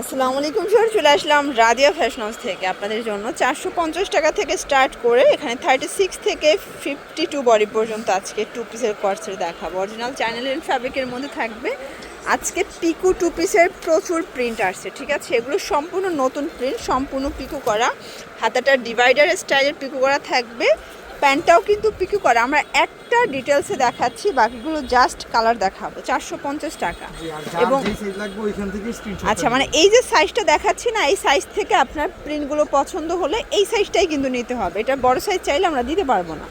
আসসালামু আলাইকুম স্যার, চলে আসলাম রাদিয়া ফ্যাশন হাউস থেকে আপনাদের জন্য 450 টাকা থেকে স্টার্ট করে এখানে 36 থেকে 52 বডি পর্যন্ত আজকে টু পিসের কোয়ার্সের দেখাবো। অরিজিনাল চাইনা লিনেন ফ্যাব্রিকের মধ্যে থাকবে। আজকে পিকু টু পিসের প্রচুর প্রিন্ট আসছে, ঠিক আছে। এগুলো সম্পূর্ণ নতুন প্রিন্ট, সম্পূর্ণ পিকু করা, হাতাটা ডিভাইডার স্টাইলের পিকু করা থাকবে, প্যান্টটাও কিন্তু পিকু করা। আমরা একটা ডিটেলসে দেখাচ্ছি, বাকিগুলো জাস্ট কালার দেখাবো। 450 টাকা। এবং আচ্ছা, মানে এই যে সাইজটা দেখাচ্ছি না, এই সাইজ থেকে আপনার প্রিন্টগুলো পছন্দ হলে এই সাইজটাই কিন্তু নিতে হবে। এটা বড় সাইজ চাইলে আমরা দিতে পারবো না।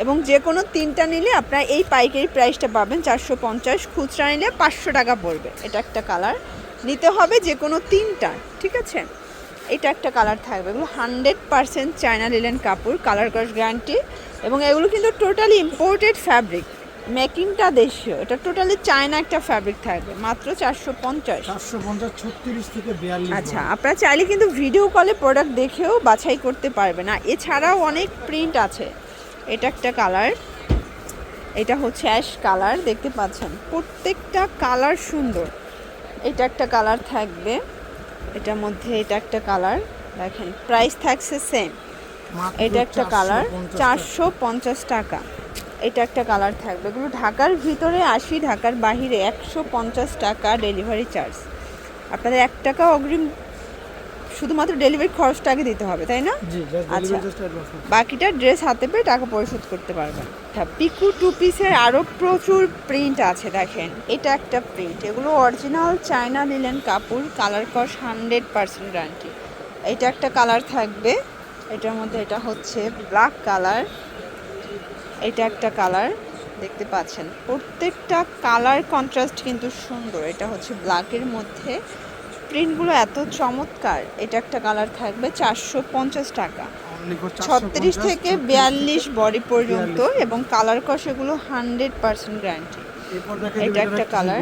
এবং যে কোনো তিনটা নিলে আপনার এই পাইকারি প্রাইসটা পাবেন 450, খুচরা নিলে 500 টাকা পড়বে। এটা একটা কালার নিতে হবে, যে কোনো তিনটা, ঠিক আছে। এটা একটা কালার থাকবে। এগুলো 100% চায়না লিনেন কাপড়, কালার কস গ্যারান্টি। এবং এগুলো কিন্তু টোটালি ইম্পোর্টেড ফ্যাব্রিক, মেকিংটা দেশীয়। এটা টোটালি চায়না একটা ফ্যাব্রিক থাকবে, মাত্র 450। 36 থেকে 42। আচ্ছা, আপনারা চাইলে কিন্তু ভিডিও কলে প্রোডাক্ট দেখেও বাছাই করতে পারবেন। না, এছাড়াও অনেক প্রিন্ট আছে। এটা একটা কালার, এটা হচ্ছে অ্যাশ কালার, দেখতে পাচ্ছেন প্রত্যেকটা কালার সুন্দর। এটা একটা কালার থাকবে, এটার মধ্যে এটা একটা কালার দেখেন, প্রাইস থাকছে সেম। এটা একটা কালার 450 টাকা। এটা একটা কালার থাকবে। এগুলো ঢাকার ভিতরে 80, ঢাকার বাহিরে 150 টাকা ডেলিভারি চার্জ। আপনাদের 1 টাকা অগ্রিম, শুধুমাত্র ডেলিভারি খরচটা আগে দিতে হবে, তাই না? আচ্ছা, বাকিটা ড্রেস হাতে পেয়ে টাকা পরিশোধ করতে পারবেন। পিকু টু পিসের আরও প্রচুর প্রিন্ট আছে দেখেন। এটা একটা প্রিন্ট, এগুলো অরিজিনাল চায়না লিনেন কাপড়, কালার কস 100% গ্যারান্টি। এটা একটা কালার থাকবে, এটার মধ্যে এটা হচ্ছে ব্ল্যাক কালার। এটা একটা কালার, দেখতে পাচ্ছেন প্রত্যেকটা কালার কন্ট্রাস্ট কিন্তু সুন্দর। এটা হচ্ছে ব্ল্যাকের মধ্যে, প্রিন্টগুলো এত চমৎকার। এটা একটা কালার থাকবে 450 টাকা, 36 থেকে 42 বডি পর্যন্ত, এবং কালার কস এগুলো 100% গ্যারান্টি। এটা একটা কালার,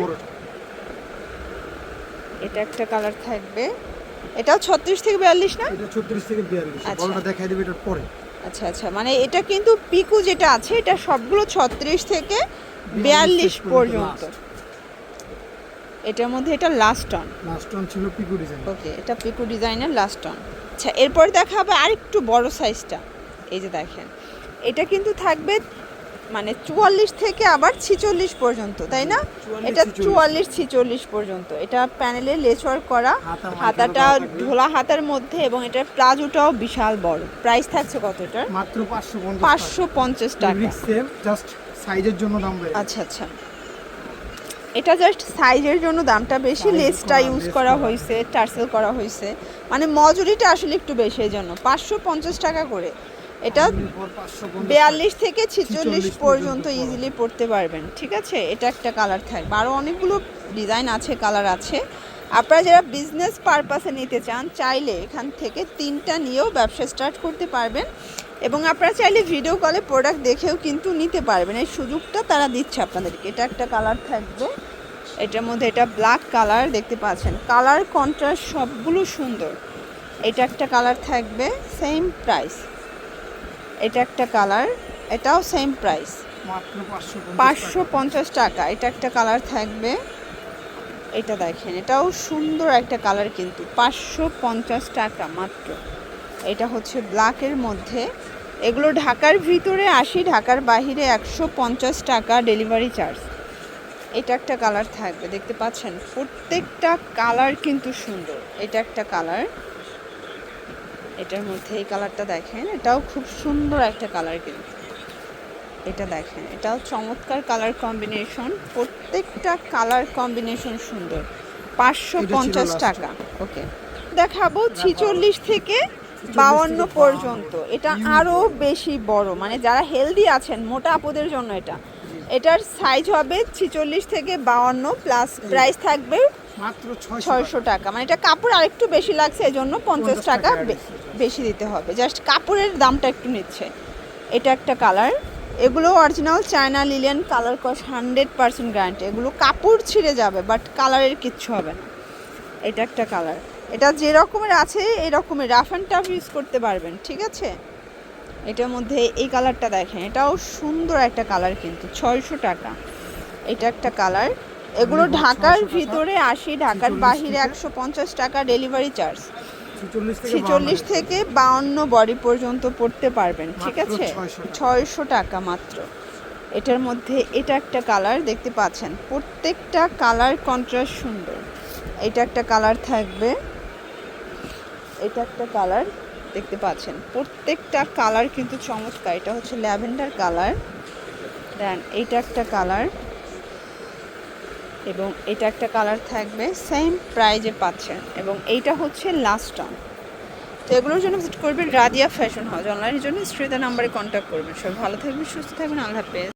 এটা একটা কালার থাকবে, এটাও 36 থেকে 42 না? এটা 36 থেকে 42। বলটা দেখাই দেব এটার পরে। আচ্ছা আচ্ছা, মানে এটা কিন্তু পিকু যেটা আছে এটা সবগুলো 36 থেকে 42 পর্যন্ত। এটার মধ্যে এটা লাস্ট অন ছিল পিকু ডিজাইন। ওকে, এটা পিকু ডিজাইনের লাস্ট অন। আচ্ছা, এরপর দেখাবে আরেকটু বড় সাইজটা। এই যে দেখেন, এটা কিন্তু থাকবে মানে 44 থেকে আবার 46 পর্যন্ত, তাই না? এটা 44 46 পর্যন্ত। এটা প্যানেলে লেচওয়ার্ক করা, হাতাটা ঢোলা হাতার মধ্যে, এবং এটার প্লাজোটাও বিশাল বড়। প্রাইস থাকছে কত এটার? মাত্র 550 টাকা। জাস্ট সাইজের জন্য দাম বেশি। আচ্ছা আচ্ছা, এটা জাস্ট সাইজের জন্য দামটা বেশি, লেসটা ইউজ করা হয়েছে, টার্সেল করা হয়েছে, মানে মজুরিটা আসলে একটু বেশি, এই জন্য 550 টাকা করে। এটা 42 থেকে 46 পর্যন্ত ইজিলি পড়তে পারবেন, ঠিক আছে। এটা একটা কালার থাকবে, আরও অনেকগুলো ডিজাইন আছে, কালার আছে। আপনারা যারা বিজনেস পারপাসে নিতে চান, চাইলে এখান থেকে তিনটা নিয়েও ব্যবসা স্টার্ট করতে পারবেন। এবং আপনারা চাইলে ভিডিও কলে প্রোডাক্ট দেখেও কিন্তু নিতে পারবেন, এই সুযোগটা তারা দিচ্ছে আপনাদেরকে। এটা একটা কালার থাকবে, এটার মধ্যে এটা ব্ল্যাক কালার, দেখতে পাচ্ছেন কালার কন্ট্রাস্ট সবগুলো সুন্দর। এটা একটা কালার থাকবে, সেম প্রাইস। এটা একটা কালার, এটাও সেম প্রাইস, মাত্র 550 টাকা। এটা একটা কালার থাকবে, এটা দেখেন এটাও সুন্দর একটা কালার, কিন্তু 550 টাকা মাত্র। এটা হচ্ছে ব্ল্যাকের মধ্যে। এগুলো ঢাকার ভিতরে 80, ঢাকার বাহিরে 150 টাকা ডেলিভারি চার্জ। এটা একটা কালার থাকবে, দেখতে পাচ্ছেন প্রত্যেকটা কালার কিন্তু সুন্দর। এটা একটা কালার, এটার মধ্যে এই কালারটা দেখেন, এটাও খুব সুন্দর একটা কালার কিন্তু। এটা দেখেন, এটাও চমৎকার কালার কম্বিনেশন, প্রত্যেকটা কালার কম্বিনেশন সুন্দর। 550 টাকা। ওকে, দেখাবো 46 থেকে 52 পর্যন্ত। এটা আরও বেশি বড়, মানে যারা হেলদি আছেন, মোটা আপুদের জন্য এটা। এটার সাইজ হবে 46 থেকে 52, প্লাস প্রাইস থাকবে মাত্র 600 টাকা। মানে এটা কাপড় আরেকটু বেশি লাগছে, এই জন্য 50 টাকা বেশি দিতে হবে, জাস্ট কাপড়ের দামটা একটু নিচ্ছে। এটা একটা কালার, এগুলো অরিজিনাল চায়না লিনেন, কালার কস 100% গ্যারান্টি। এগুলো কাপড় ছিঁড়ে যাবে, বাট কালারের কিচ্ছু হবে না। এটা একটা কালার, এটা যে রকমের আছে এই রকমের রাফ অ্যান্ড টাফ ইউজ করতে পারবেন, ঠিক আছে। এটার মধ্যে এই কালারটা দেখেন, এটাও সুন্দর একটা কালার কিন্তু, 600 টাকা। এটা একটা কালার, এগুলো Only ঢাকার 600 টাকা। ভিতরে 80, ঢাকার 46 বাহিরে থেকে 150 টাকা ডেলিভারি চার্জ। 46 46 থেকে 52 বডি পর্যন্ত পড়তে পারবেন, ঠিক মাত্র আছে? 600 টাকা। 600 টাকা মাত্র। এটার মধ্যে এটা একটা কালার দেখতে পাচ্ছেন, প্রত্যেকটা কালার কন্ট্রাস্ট সুন্দর। এটা একটা কালার থাকবে, এটা একটা কালার দেখতে পাচ্ছেন, প্রত্যেকটা কালার কিন্তু চমৎকার। এটা হচ্ছে ল্যাভেন্ডার কালার, দেন এইটা একটা কালার, এবং এটা একটা কালার থাকবে, সেম প্রাইজে পাচ্ছেন। এবং এইটা হচ্ছে লাস্ট টাইম। তো এগুলোর জন্য ভিজিট করবেন রাদিয়া ফ্যাশন হাউস। অনলাইনের জন্য স্ক্রিনে নাম্বারে কন্ট্যাক্ট করবেন। সবাই ভালো থাকবেন, সুস্থ থাকবেন, আল্লাহ হাফেজ।